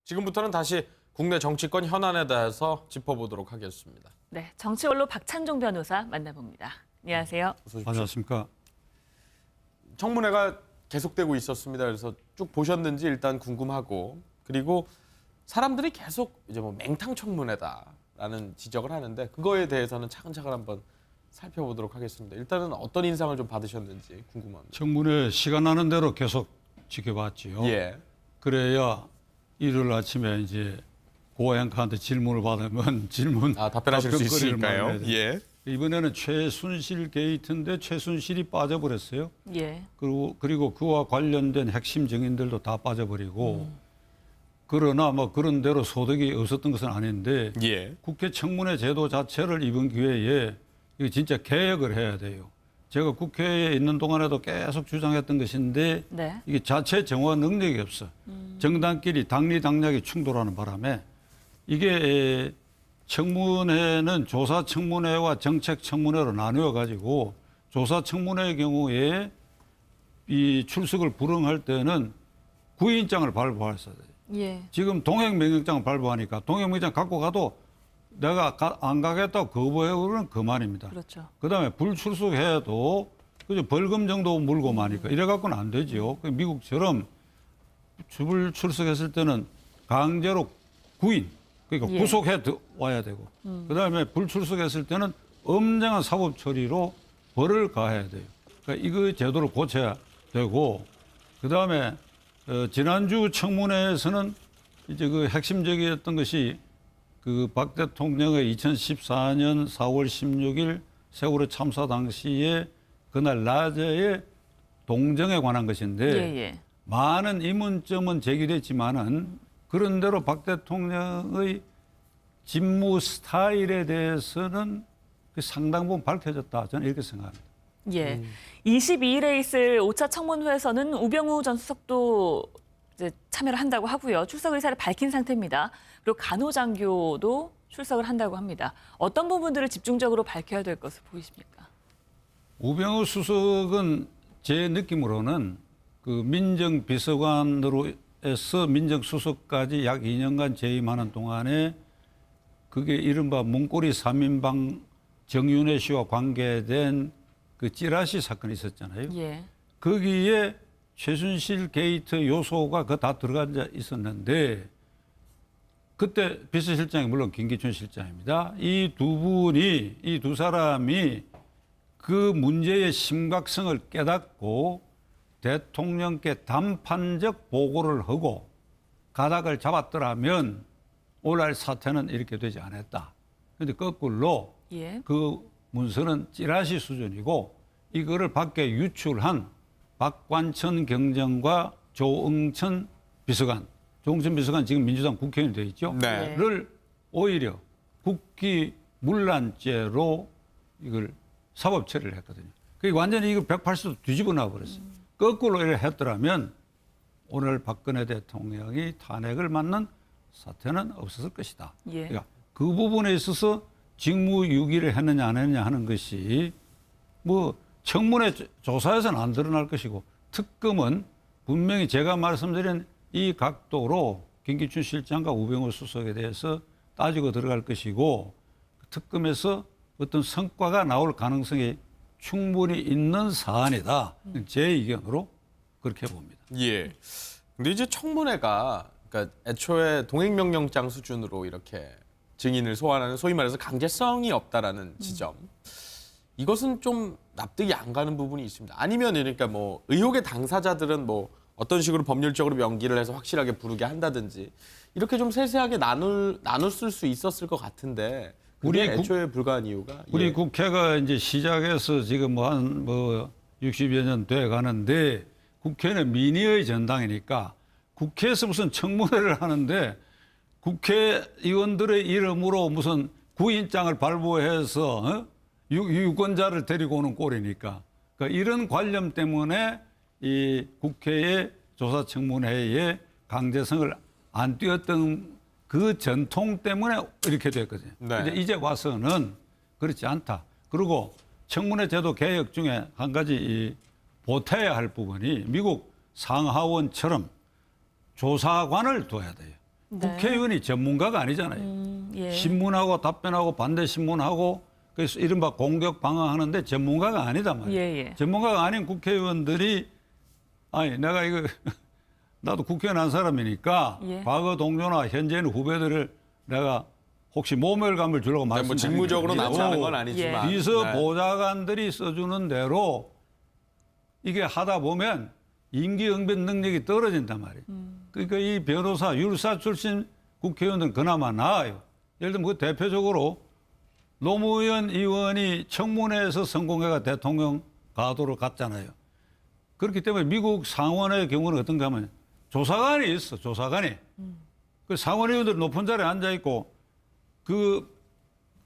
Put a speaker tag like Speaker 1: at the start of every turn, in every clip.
Speaker 1: 지금부터는 다시 국내 정치권 현안에 대해서 짚어보도록 하겠습니다.
Speaker 2: 네, 정치원로 박찬종 변호사 만나봅니다. 안녕하세요.
Speaker 1: 어서 오십시오.
Speaker 3: 안녕하십니까.
Speaker 1: 청문회가 계속되고 있었습니다. 그래서 쭉 보셨는지 일단 궁금하고, 그리고 사람들이 계속 이제 뭐 맹탕 청문회다라는 지적을 하는데 그거에 대해서는 차근차근 한번 살펴보도록 하겠습니다. 일단은 어떤 인상을 좀 받으셨는지 궁금합니다.
Speaker 3: 청문회 시간 나는 대로 계속 지켜봤지요.
Speaker 1: 예.
Speaker 3: 그래야 일요일 아침에 이제 고 앵커한테 질문을 받으면 질문
Speaker 1: 답변하실 수
Speaker 3: 답변거리를
Speaker 1: 있으니까요.
Speaker 3: 마련해야 돼요.
Speaker 1: 예.
Speaker 3: 이번에는 최순실 게이트인데 최순실이 빠져버렸어요.
Speaker 2: 예.
Speaker 3: 그리고 그와 관련된 핵심 증인들도 다 빠져버리고 그러나 뭐 그런 대로 소득이 없었던 것은 아닌데
Speaker 1: 예.
Speaker 3: 국회 청문회 제도 자체를 이번 기회에 이거 진짜 개혁을 해야 돼요. 제가 국회에 있는 동안에도 계속 주장했던 것인데
Speaker 2: 네.
Speaker 3: 이게 자체 정화 능력이 없어. 정당끼리 당리당략이 충돌하는 바람에 이게 청문회는 조사 청문회와 정책 청문회로 나누어 가지고 조사 청문회의 경우에 이 출석을 불응할 때는 구인장을 발부했어야 돼요.
Speaker 2: 예.
Speaker 3: 지금 동행명령장을 발부하니까 동행명령 갖고 가도 내가 안 가겠다고 거부해오면 그만입니다.
Speaker 2: 그렇죠.
Speaker 3: 그다음에 불출석해도 그저 벌금 정도 물고 마니까 이래 갖고는 안 되지요. 미국처럼 불출석했을 때는 강제로 구인, 그러니까
Speaker 2: 예.
Speaker 3: 구속해 와야 되고, 그다음에 불출석했을 때는 엄정한 사법 처리로 벌을 가해야 돼요. 그러니까 이거 제도를 고쳐야 되고, 그다음에 지난주 청문회에서는 이제 그 핵심적이었던 것이 그 박 대통령의 2014년 4월 16일 세월호 참사 당시에 그날 낮에 동정에 관한 것인데
Speaker 2: 예.
Speaker 3: 많은 의문점은 제기됐지만은 그런대로 박 대통령의 직무 스타일에 대해서는 그 상당 부분 밝혀졌다. 저는 이렇게 생각합니다.
Speaker 2: 예. 22일에 있을 5차 청문회에서는 우병우 전 수석도 이제 참여를 한다고 하고요. 출석 의사를 밝힌 상태입니다. 그리고 간호장교도 출석을 한다고 합니다. 어떤 부분들을 집중적으로 밝혀야 될 것을 보이십니까?
Speaker 3: 우병우 수석은 제 느낌으로는 그 민정비서관으로서 민정수석까지 약 2년간 재임하는 동안에 그게 이른바 문고리 3인방 정윤회 씨와 관계된 그 찌라시 사건이 있었잖아요.
Speaker 2: 예.
Speaker 3: 거기에 최순실 게이트 요소가 그 다 들어가 있었는데 그때 비서실장이 물론 김기춘 실장입니다. 이 두 사람이 그 문제의 심각성을 깨닫고 대통령께 단판적 보고를 하고 가닥을 잡았더라면 오늘 사태는 이렇게 되지 않았다. 그런데 거꾸로
Speaker 2: 예.
Speaker 3: 그 문서는 찌라시 수준이고 이거를 밖에 유출한 박관천 경정과 조응천 비서관, 조응천 비서관 지금 민주당 국회의원이 되어 있죠.
Speaker 1: 네.
Speaker 3: 를 오히려 국기 문란죄로 이걸 사법 처리를 했거든요. 그게 완전히 이거 180도 뒤집어 놔 버렸어요. 거꾸로 이렇게 했더라면 오늘 박근혜 대통령이 탄핵을 맞는 사태는 없었을 것이다.
Speaker 2: 예.
Speaker 3: 그러니까 그 부분에 있어서 직무유기를 했느냐 안 했느냐 하는 것이 뭐 청문회 조사에서는 안 드러날 것이고 특검은 분명히 제가 말씀드린 이 각도로 김기춘 실장과 우병우 수석에 대해서 따지고 들어갈 것이고 특검에서 어떤 성과가 나올 가능성이 충분히 있는 사안이다. 제 의견으로 그렇게 봅니다.
Speaker 1: 예. 근데 이제 청문회가 그러니까 애초에 동행명령장 수준으로 이렇게 증인을 소환하는 소위 말해서 강제성이 없다라는 지점. 이것은 좀 납득이 안 가는 부분이 있습니다. 아니면 그러니까 뭐 의혹의 당사자들은 뭐 어떤 식으로 법률적으로 명기를 해서 확실하게 부르게 한다든지 이렇게 좀 세세하게 나눴을 수 있었을 것 같은데 그게 애초에 불가한 이유가
Speaker 3: 우리
Speaker 1: 예.
Speaker 3: 국회가 이제 시작해서 지금 한 60여 년 돼 가는데 국회는 민의의 전당이니까 국회에서 무슨 청문회를 하는데 국회의원들의 이름으로 무슨 구인장을 발부해서 유권자를 데리고 오는 꼴이니까 그러니까 이런 관념 때문에 이 국회의 조사청문회에 강제성을 안 띄웠던 그 전통 때문에 이렇게 됐거든요.
Speaker 1: 네.
Speaker 3: 이제 와서는 그렇지 않다. 그리고 청문회 제도 개혁 중에 한 가지 보태야 할 부분이 미국 상하원처럼 조사관을 둬야 돼요.
Speaker 2: 네.
Speaker 3: 국회의원이 전문가가 아니잖아요.
Speaker 2: 예.
Speaker 3: 신문하고 답변하고 반대 신문하고 그래서 이른바 공격 방어하는데 전문가가 아니다 말이에요.
Speaker 2: 예, 예.
Speaker 3: 전문가가 아닌 국회의원들이 아니 내가 이거 나도 국회의원 한 사람이니까
Speaker 2: 예.
Speaker 3: 과거 동료나 현재는 후배들을 내가 혹시 모멸감을 주려고
Speaker 1: 뭐
Speaker 3: 말씀드리는
Speaker 1: 직무적으로
Speaker 3: 게 아니고
Speaker 1: 나무라는 건 아니지만
Speaker 3: 비서
Speaker 1: 네.
Speaker 3: 보좌관들이 써주는 대로 이게 하다 보면 임기응변 능력이 떨어진단 말이에요. 그러니까 이 변호사, 율사 출신 국회의원들은 그나마 나아요. 예를 들면 그 대표적으로 노무현 의원이 청문회에서 성공해가 대통령 가도로 갔잖아요. 그렇기 때문에 미국 상원의 경우는 어떤가 하면 조사관이 있어, 조사관이. 그 상원의원들 높은 자리에 앉아있고 그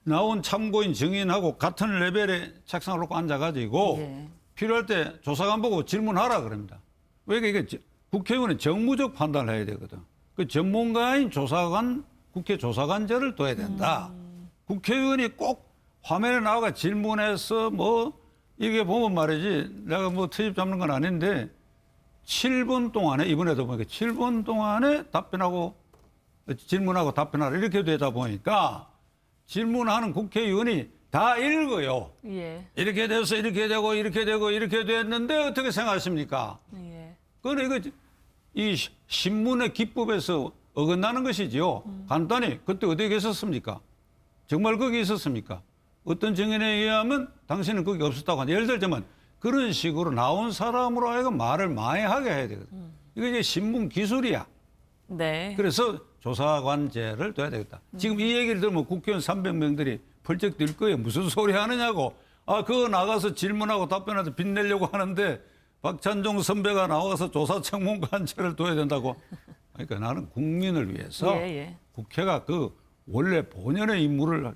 Speaker 3: 나온 참고인 증인하고 같은 레벨의 책상을 놓고 앉아가지고
Speaker 2: 예.
Speaker 3: 필요할 때 조사관 보고 질문하라 그럽니다. 왜 이게 국회의원은 정무적 판단을 해야 되거든. 그 전문가인 조사관, 국회 조사관제를 둬야 된다. 국회의원이 꼭 화면에 나와가 질문해서 뭐 이게 보면 말이지 내가 뭐 트집 잡는 건 아닌데 7분 동안에 이번에도 보니까 7분 동안에 답변하고 질문하고 답변하라 이렇게 되다 보니까 질문하는 국회의원이 다 읽어요.
Speaker 2: 예.
Speaker 3: 이렇게 돼서 이렇게 되고 이렇게 되고 이렇게 됐는데 어떻게 생각하십니까?
Speaker 2: 예.
Speaker 3: 그건 이거 이 신문의 기법에서 어긋나는 것이지요. 간단히 그때 어디에 계셨습니까? 정말 거기 있었습니까? 어떤 증인에 의하면 당신은 거기 없었다고 하는데 예를 들자면 그런 식으로 나온 사람으로 하여금 말을 많이하게 해야 되거든. 이게 이제 신문 기술이야.
Speaker 2: 네.
Speaker 3: 그래서 조사관제를 둬야 되겠다. 지금 이 얘기를 들으면 국회의원 300명들이 펄쩍 뛸 거예요. 무슨 소리 하느냐고. 아, 그거 나가서 질문하고 답변해서 빛내려고 하는데 박찬종 선배가 나와서 조사청문관제를 둬야 된다고. 그러니까 나는 국민을 위해서
Speaker 2: 예, 예.
Speaker 3: 국회가 그 원래 본연의 임무를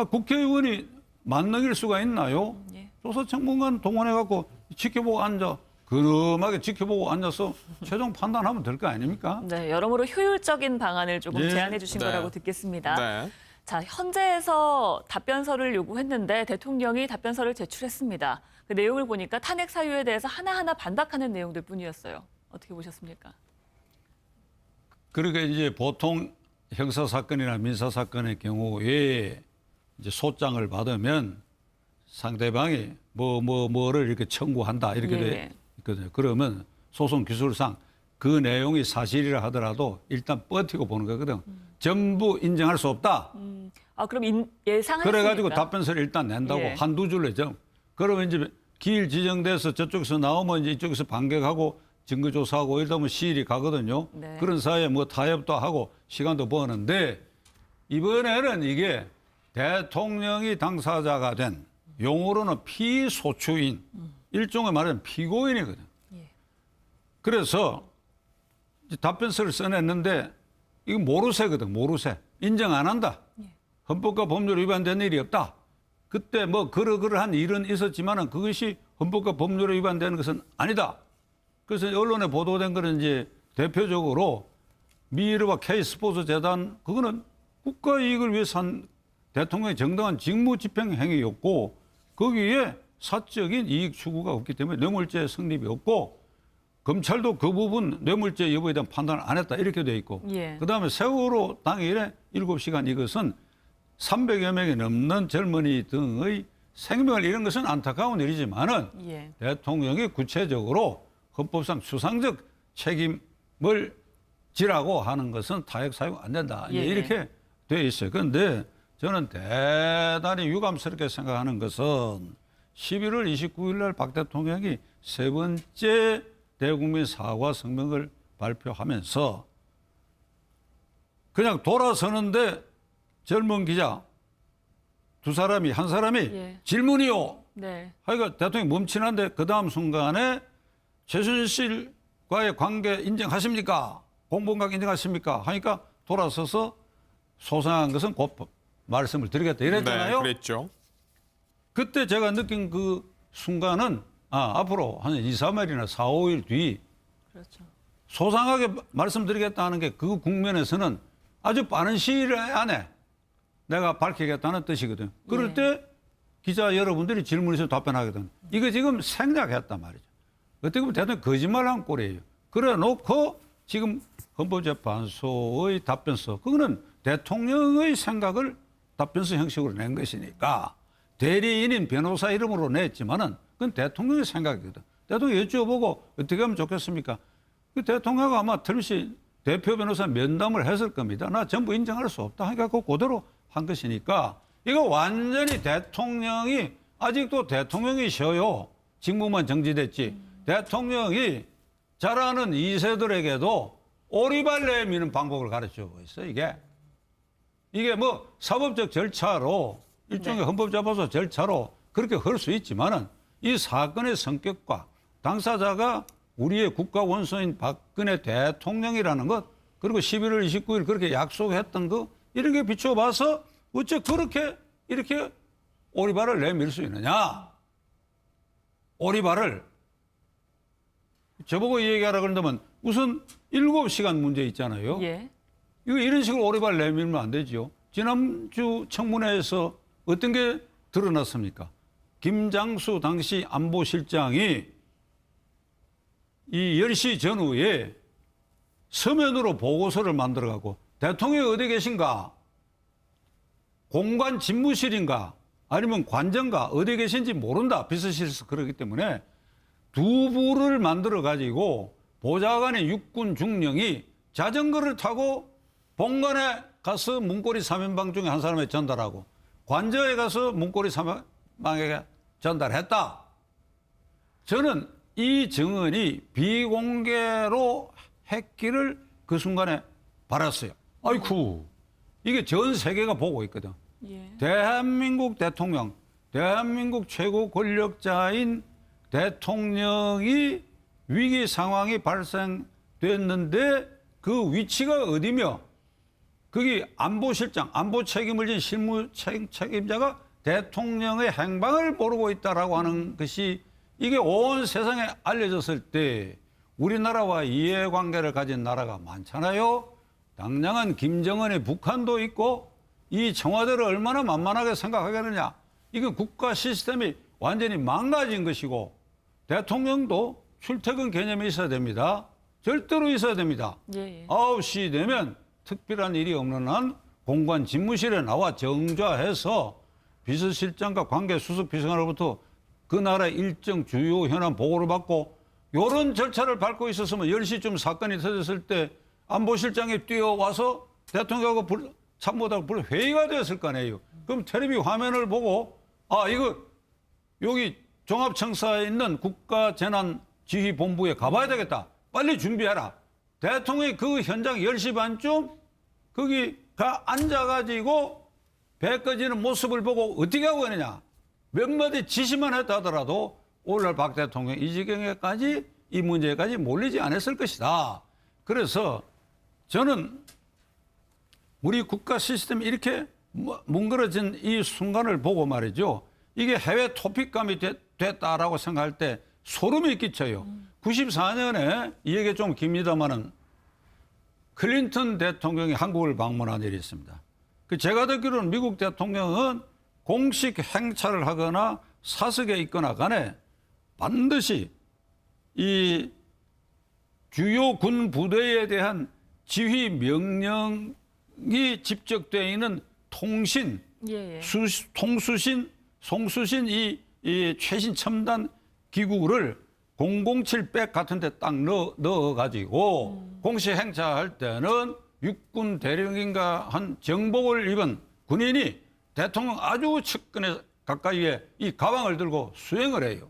Speaker 3: 국회의원이 만능일 수가 있나요?
Speaker 2: 예.
Speaker 3: 조사청문관 동원해갖고 지켜보고 앉아. 그럼하게 지켜보고 앉아서 최종 판단하면 될 거 아닙니까?
Speaker 2: 네, 여러모로 효율적인 방안을 조금
Speaker 3: 예.
Speaker 2: 제안해 주신
Speaker 1: 네.
Speaker 2: 거라고 듣겠습니다.
Speaker 1: 네.
Speaker 2: 자, 헌재에서 답변서를 요구했는데 대통령이 답변서를 제출했습니다. 그 내용을 보니까 탄핵 사유에 대해서 하나하나 반박하는 내용들 뿐이었어요. 어떻게 보셨습니까?
Speaker 3: 그러니까 이제 보통 형사 사건이나 민사 사건의 경우에 이제 소장을 받으면 상대방이 뭐를 이렇게 청구한다 이렇게
Speaker 2: 예,
Speaker 3: 돼
Speaker 2: 예.
Speaker 3: 있거든요. 그러면 소송 기술상 그 내용이 사실이라 하더라도 일단 버티고 보는 거거든. 전부 인정할 수 없다.
Speaker 2: 아, 그럼 예상했으니까.
Speaker 3: 그래가지고 답변서를 일단 낸다고
Speaker 2: 예.
Speaker 3: 한두 줄 내죠. 그러면 이제 기일 지정돼서 저쪽에서 나오면 이제 이쪽에서 반격하고 증거조사하고 이러다 보면 시일이 가거든요.
Speaker 2: 네.
Speaker 3: 그런 사이에 뭐 타협도 하고 시간도 버는데 이번에는 이게 대통령이 당사자가 된 용어로는 피소추인 일종의 말하면 피고인이거든.
Speaker 2: 예.
Speaker 3: 그래서 이제 답변서를 써냈는데 이거 모르쇠거든. 모르쇠. 인정 안 한다. 헌법과 법률 위반된 일이 없다. 그때 뭐 그러한 일은 있었지만은 그것이 헌법과 법률에 위반되는 것은 아니다. 그래서 언론에 보도된 거는 이제 대표적으로 미르와 K스포츠 재단 그거는 국가 이익을 위해서 한 대통령의 정당한 직무 집행 행위였고 거기에 사적인 이익 추구가 없기 때문에 뇌물죄 성립이 없고 검찰도 그 부분 뇌물죄 여부에 대한 판단을 안 했다 이렇게 돼 있고
Speaker 2: 예.
Speaker 3: 그다음에 세월호 당일에 7시간 이것은 300여 명이 넘는 젊은이 등의 생명을 잃은 것은 안타까운 일이지만은
Speaker 2: 예.
Speaker 3: 대통령이 구체적으로 헌법상 추상적 책임을 지라고 하는 것은 타협 사유 안 된다.
Speaker 2: 예.
Speaker 3: 이렇게 돼 있어요. 그런데 저는 대단히 유감스럽게 생각하는 것은 11월 29일 날 박 대통령이 세 번째 대국민 사과 성명을 발표하면서 그냥 돌아서는데 젊은 기자 한 사람이
Speaker 2: 예.
Speaker 3: 질문이요.
Speaker 2: 네.
Speaker 3: 하여간 대통령이 멈추는데 그 다음 순간에 최순실과의 관계 인정하십니까? 공범각 인정하십니까? 하니까 돌아서서 소상한 것은 곧 말씀을 드리겠다 이랬잖아요.
Speaker 1: 네, 그랬죠.
Speaker 3: 그때 제가 느낀 그 순간은 앞으로 한 2, 3일이나 4, 5일 뒤
Speaker 2: 그렇죠.
Speaker 3: 소상하게 말씀드리겠다는 게 그 국면에서는 아주 빠른 시일 안에 내가 밝히겠다는 뜻이거든요. 그럴
Speaker 2: 예.
Speaker 3: 때 기자 여러분들이 질문해서 답변하거든. 이거 지금 생략했단 말이죠. 어떻게 보면 대통령 거짓말한 꼴이에요. 그래 놓고 지금 헌법재판소의 답변서, 그거는 대통령의 생각을 답변서 형식으로 낸 것이니까 대리인인 변호사 이름으로 냈지만은 그건 대통령의 생각이거든. 대통령 여쭤보고 어떻게 하면 좋겠습니까? 그 대통령이 아마 틀림없이 대표 변호사 면담을 했을 겁니다. 나 전부 인정할 수 없다 하니까 그대로 한 것이니까 이거 완전히 대통령이 아직도 대통령이셔요. 직무만 정지됐지. 대통령이 잘 아는 이세들에게도 오리발 내미는 방법을 가르쳐주고 있어, 이게. 이게 뭐 사법적 절차로 일종의 헌법재판소 절차로 그렇게 할 수 있지만은 이 사건의 성격과 당사자가 우리의 국가 원수인 박근혜 대통령이라는 것, 그리고 11월 29일 그렇게 약속했던 거, 이런 게 비춰봐서 어째 그렇게 이렇게 오리발을 내밀 수 있느냐. 오리발을 저보고 이 얘기하라 그런다면 우선 7시간 문제 있잖아요.
Speaker 2: 예.
Speaker 3: 이거 이런 식으로 오리발 내밀면 안 되죠. 지난주 청문회에서 어떤 게 드러났습니까? 김장수 당시 안보실장이 이 10시 전후에 서면으로 보고서를 만들어가고 대통령이 어디 계신가? 공관 집무실인가? 아니면 관전가? 어디 계신지 모른다. 비서실에서 그러기 때문에 두 부를 만들어가지고 보좌관의 육군 중령이 자전거를 타고 본관에 가서 문고리 3인방 중에 한 사람에 전달하고 관저에 가서 문고리 3인방에게 전달했다. 저는 이 증언이 비공개로 했기를 그 순간에 바랐어요. 아이쿠, 이게 전 세계가 보고 있거든.
Speaker 2: 예.
Speaker 3: 대한민국 대통령, 대한민국 최고 권력자인 대통령이 위기 상황이 발생됐는데 그 위치가 어디며 거기 안보실장, 안보 책임을 진 실무 책임자가 대통령의 행방을 모르고 있다라고 하는 것이 이게 온 세상에 알려졌을 때 우리나라와 이해관계를 가진 나라가 많잖아요. 당장은 김정은의 북한도 있고 이 청와대를 얼마나 만만하게 생각하겠느냐. 이거 국가 시스템이 완전히 망가진 것이고 대통령도 출퇴근 개념이 있어야 됩니다. 절대로 있어야 됩니다.
Speaker 2: 예.
Speaker 3: 9시 되면 특별한 일이 없는 한 공관 집무실에 나와 정좌해서 비서실장과 관계 수석 비서관으로부터 그 나라 일정 주요 현안 보고를 받고 이런 절차를 밟고 있었으면 10시쯤 사건이 터졌을 때 안보실장이 뛰어와서 대통령하고 참모하고 회의가 되었을 거 아니에요. 그럼 텔레비 화면을 보고 아 이거 여기 종합청사에 있는 국가재난지휘본부에 가봐야 되겠다. 빨리 준비해라. 대통령이 그 현장 10시 반쯤 거기 가 앉아가지고 배 꺼지는 모습을 보고 어떻게 하고 있느냐. 몇 마디 지시만 했다 하더라도 오늘날 박 대통령 이 지경에까지 이 문제까지 몰리지 않았을 것이다. 그래서 저는 우리 국가 시스템이 이렇게 뭉그러진 이 순간을 보고 말이죠. 이게 해외 토픽감이 됐다라고 생각할 때 소름이 끼쳐요. 94년에 이 얘기 좀 깁니다만은 클린턴 대통령이 한국을 방문한 일이 있습니다. 그 제가 듣기로는 미국 대통령은 공식 행차를 하거나 사석에 있거나 간에 반드시 이 주요 군 부대에 대한 지휘 명령이 집적되어 있는 통신,
Speaker 2: 예.
Speaker 3: 송수신 이 최신 첨단 기구를 007백 같은 데 딱 넣어가지고 공식 행차할 때는 육군 대령인가 한 정복을 입은 군인이 대통령 아주 측근에 가까이에 이 가방을 들고 수행을 해요.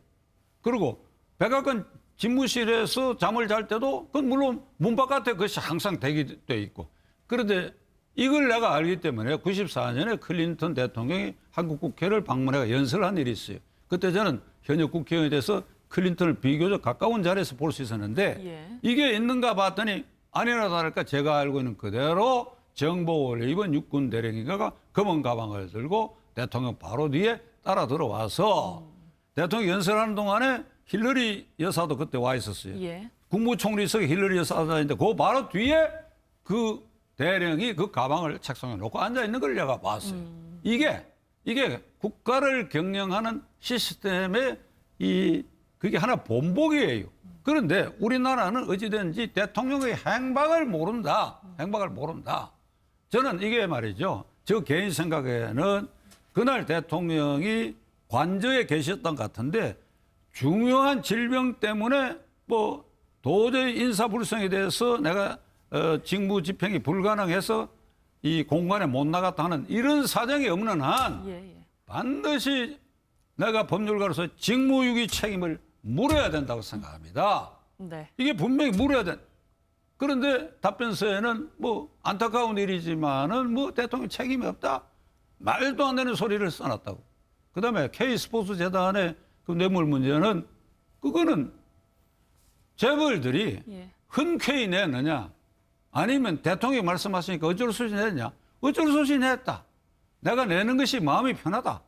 Speaker 3: 그리고 백악관 집무실에서 잠을 잘 때도 그건 물론 문 바깥에 그것이 항상 대기되어 있고. 그런데 이걸 내가 알기 때문에 94년에 클린턴 대통령이 한국 국회를 방문해가 연설을 한 일이 있어요. 그때 저는 현역 국회의원에 대해서 클린턴을 비교적 가까운 자리에서 볼 수 있었는데 이게 있는가 봤더니 아니나 다를까 제가 알고 있는 그대로 정복을 입은 육군 대령인가가 검은 가방을 들고 대통령 바로 뒤에 따라 들어와서 대통령 연설하는 동안에 힐러리 여사도 그때 와 있었어요. 국무총리석에 힐러리 여사 앉아있는데 그 바로 뒤에 그 대령이 그 가방을 책상에 놓고 앉아있는 걸 내가 봤어요. 이게 국가를 경영하는 시스템의 그게 하나 본보기예요. 그런데 우리나라는 어찌든지 대통령의 행방을 모른다. 행방을 모른다. 저는 이게 말이죠. 저 개인 생각에는 그날 대통령이 관저에 계셨던 것 같은데 중요한 질병 때문에 뭐 도저히 인사불성에 대해서 내가 직무 집행이 불가능해서 이 공간에 못 나갔다 하는 이런 사정이 없는 한
Speaker 2: 예.
Speaker 3: 반드시 내가 법률가로서 직무유기 책임을 물어야 된다고 생각합니다.
Speaker 2: 네.
Speaker 3: 이게 분명히 물어야 돼. 그런데 답변서에는 뭐 안타까운 일이지만은 뭐 대통령 책임이 없다. 말도 안 되는 소리를 써놨다고. 그다음에 K스포츠 재단의 그 뇌물 문제는 그거는 재벌들이
Speaker 2: 예.
Speaker 3: 흔쾌히 냈느냐 아니면 대통령이 말씀하시니까 어쩔 수 없이 냈냐. 어쩔 수 없이 냈다. 내가 내는 것이 마음이 편하다.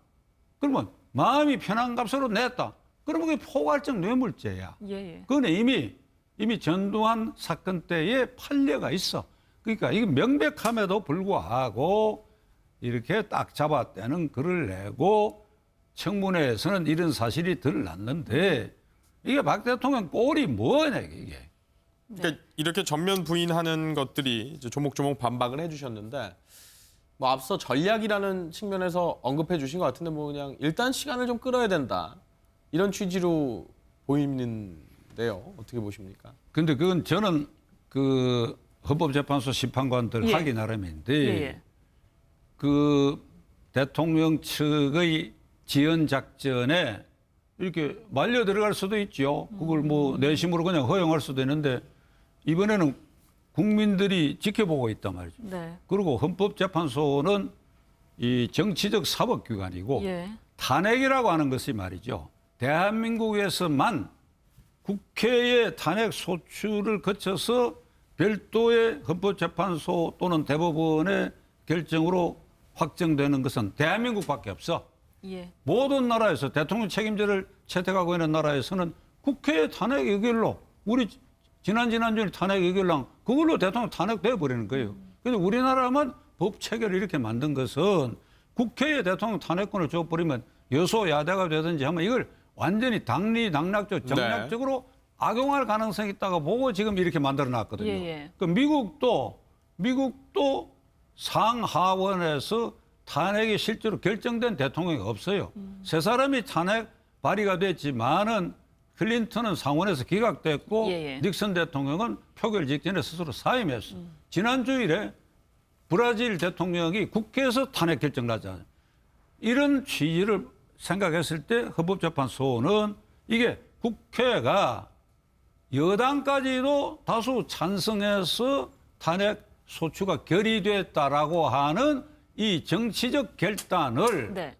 Speaker 3: 그러면 마음이 편한 값으로 냈다. 그러면 그게 포괄적 뇌물죄야.
Speaker 2: 예.
Speaker 3: 그건 이미 전두환 사건 때에 판례가 있어. 그러니까 이게 명백함에도 불구하고 이렇게 딱 잡아떼는 글을 내고 청문회에서는 이런 사실이 드러났는데 이게 박 대통령 꼴이 뭐냐 이게.
Speaker 1: 그러니까 이렇게 전면 부인하는 것들이 이제 조목조목 반박을 해주셨는데 뭐 앞서 전략이라는 측면에서 언급해 주신 것 같은데 뭐 그냥 일단 시간을 좀 끌어야 된다 이런 취지로 보이는데요. 어떻게 보십니까?
Speaker 3: 근데 그건 저는 그 헌법재판소 심판관들
Speaker 2: 예.
Speaker 3: 하기 나름인데
Speaker 2: 예.
Speaker 3: 그 대통령 측의 지연 작전에 이렇게 말려 들어갈 수도 있죠. 그걸 뭐 내심으로 그냥 허용할 수도 있는데 이번에는 국민들이 지켜보고 있단 말이죠.
Speaker 2: 네.
Speaker 3: 그리고 헌법재판소는 이 정치적 사법기관이고
Speaker 2: 예.
Speaker 3: 탄핵이라고 하는 것이 말이죠. 대한민국에서만 국회의 탄핵 소추를 거쳐서 별도의 헌법재판소 또는 대법원의 결정으로 확정되는 것은 대한민국밖에 없어.
Speaker 2: 예.
Speaker 3: 모든 나라에서 대통령 책임제를 채택하고 있는 나라에서는 국회의 탄핵 의결로 우리 지난주에 탄핵 의결랑 그걸로 대통령 탄핵돼 버리는 거예요. 그런데 우리나라만 법 체계를 이렇게 만든 것은 국회에 대통령 탄핵권을 줘버리면 여소야대가 되든지 하면 이걸 완전히 당리당략적 정략적으로 악용할 가능성이 있다고 보고 지금 이렇게 만들어 놨거든요.
Speaker 2: 예.
Speaker 3: 그 미국도 상하원에서 탄핵이 실제로 결정된 대통령이 없어요. 세 사람이 탄핵 발의가 됐지만은 클린턴은 상원에서 기각됐고
Speaker 2: 예.
Speaker 3: 닉슨 대통령은 표결 직전에 스스로 사임했어. 지난 주일에 브라질 대통령이 국회에서 탄핵 결정 나잖아요. 이런 취지를 생각했을 때 헌법재판소는 이게 국회가 여당까지도 다수 찬성해서 탄핵 소추가 결의됐다라고 하는 이 정치적 결단을
Speaker 2: 네.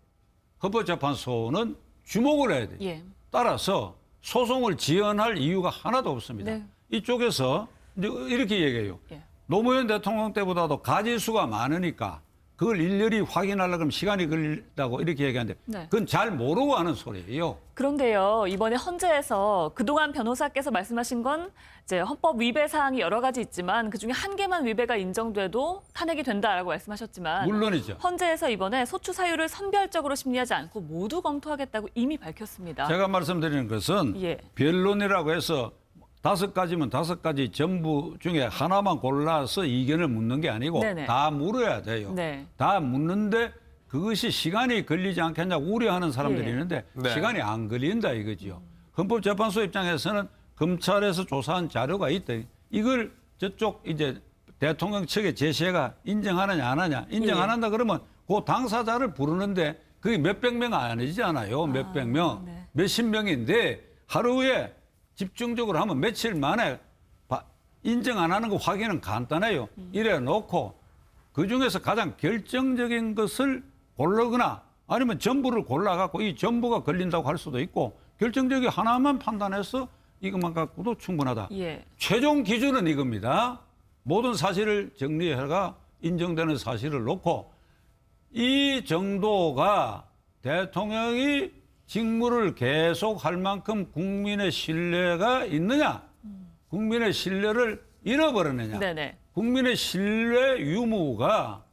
Speaker 3: 헌법재판소는 주목을 해야 돼요.
Speaker 2: 예.
Speaker 3: 따라서 소송을 지연할 이유가 하나도 없습니다.
Speaker 2: 네.
Speaker 3: 이쪽에서 이제 이렇게 얘기해요.
Speaker 2: 예.
Speaker 3: 노무현 대통령 때보다도 가지수가 많으니까 그걸 일일이 확인하려고 하면 시간이 걸린다고 이렇게 얘기하는데
Speaker 2: 네.
Speaker 3: 그건 잘 모르고 하는 소리예요.
Speaker 2: 그런데요, 이번에 헌재에서 그동안 변호사께서 말씀하신 건 이제 헌법 위배 사항이 여러 가지 있지만 그중에 한 개만 위배가 인정돼도 탄핵이 된다라고 말씀하셨지만
Speaker 3: 물론이죠.
Speaker 2: 헌재에서 이번에 소추 사유를 선별적으로 심리하지 않고 모두 검토하겠다고 이미 밝혔습니다.
Speaker 3: 제가 말씀드리는 것은
Speaker 2: 예.
Speaker 3: 변론이라고 해서 5가지면 5가지 전부 중에 하나만 골라서 이견을 묻는 게 아니고
Speaker 2: 네네.
Speaker 3: 다 물어야 돼요.
Speaker 2: 네.
Speaker 3: 다 묻는데 그것이 시간이 걸리지 않겠냐고 우려하는 사람들이
Speaker 2: 예.
Speaker 3: 있는데
Speaker 1: 네.
Speaker 3: 시간이 안 걸린다 이거지요. 헌법재판소 입장에서는 검찰에서 조사한 자료가 있다. 이걸 저쪽 이제 대통령 측의 제시가 인정하느냐 안 하냐. 인정 안
Speaker 2: 예.
Speaker 3: 한다 그러면 그 당사자를 부르는데 그게 몇백 명 아니잖아요. 몇백 명,
Speaker 2: 네.
Speaker 3: 몇십 명인데 하루에 집중적으로 하면 며칠 만에 인정 안 하는 거 확인은 간단해요. 이래 놓고 그중에서 가장 결정적인 것을 고르거나 아니면 전부를 골라갖고 이 전부가 걸린다고 할 수도 있고 결정적인 하나만 판단해서 이것만 갖고도 충분하다.
Speaker 2: 예.
Speaker 3: 최종 기준은 이겁니다. 모든 사실을 정리해가 인정되는 사실을 놓고 이 정도가 대통령이 직무를 계속할 만큼 국민의 신뢰가 있느냐, 국민의 신뢰를 잃어버렸느냐.
Speaker 2: 네네.
Speaker 3: 국민의 신뢰 유무가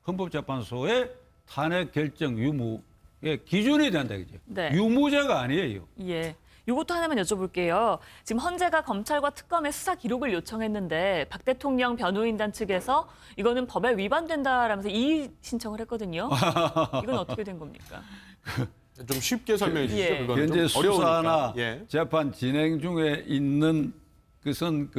Speaker 3: 헌법재판소의 탄핵 결정 유무의 기준이 된다 이죠.
Speaker 2: 네.
Speaker 3: 유무죄가 아니에요.
Speaker 2: 예. 이것도 하나만 여쭤볼게요. 지금 헌재가 검찰과 특검의 수사 기록을 요청했는데 박 대통령 변호인단 측에서 이거는 법에 위반된다라면서 이의 신청을 했거든요. 이건 어떻게 된 겁니까?
Speaker 1: 좀 쉽게 설명해 주시죠.
Speaker 2: 예.
Speaker 1: 그건
Speaker 3: 현재
Speaker 1: 좀 어려우니까.
Speaker 3: 수사나
Speaker 1: 예.
Speaker 3: 재판 진행 중에 있는 것은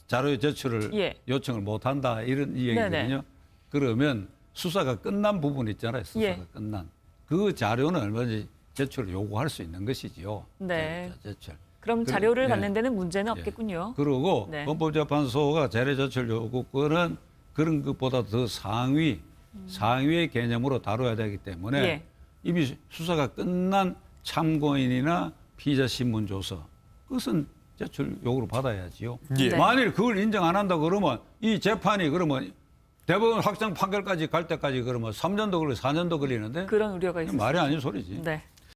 Speaker 3: 자료의 제출을
Speaker 2: 예.
Speaker 3: 요청을 못한다 이런 이야기거든요.
Speaker 2: 네네.
Speaker 3: 그러면 수사가 끝난 부분 있잖아요. 수사가
Speaker 2: 예.
Speaker 3: 끝난 그 자료는 얼마든지 제출을 요구할 수 있는 것이지요.
Speaker 2: 네.
Speaker 3: 제출.
Speaker 2: 그럼
Speaker 3: 그래,
Speaker 2: 자료를
Speaker 3: 예.
Speaker 2: 받는 데는 문제는
Speaker 3: 예.
Speaker 2: 없겠군요.
Speaker 3: 그리고
Speaker 2: 네.
Speaker 3: 헌법재판소가 자료 제출 요구권은 그런 것보다 더 상위의 개념으로 다뤄야 되기 때문에
Speaker 2: 예.
Speaker 3: 이미 수사가 끝난 참고인이나 피의자 신문 조서 그것은 제출 요구를 받아야지요.
Speaker 1: 예.
Speaker 2: 네.
Speaker 3: 만일 그걸 인정 안 한다 그러면 이 재판이 그러면 대법원 확정 판결까지 갈 때까지 그러면 3년도 걸리고 4년도 걸리는데
Speaker 2: 그런 우려가 있습니다.
Speaker 3: 말이 아닌 소리지.
Speaker 2: 네.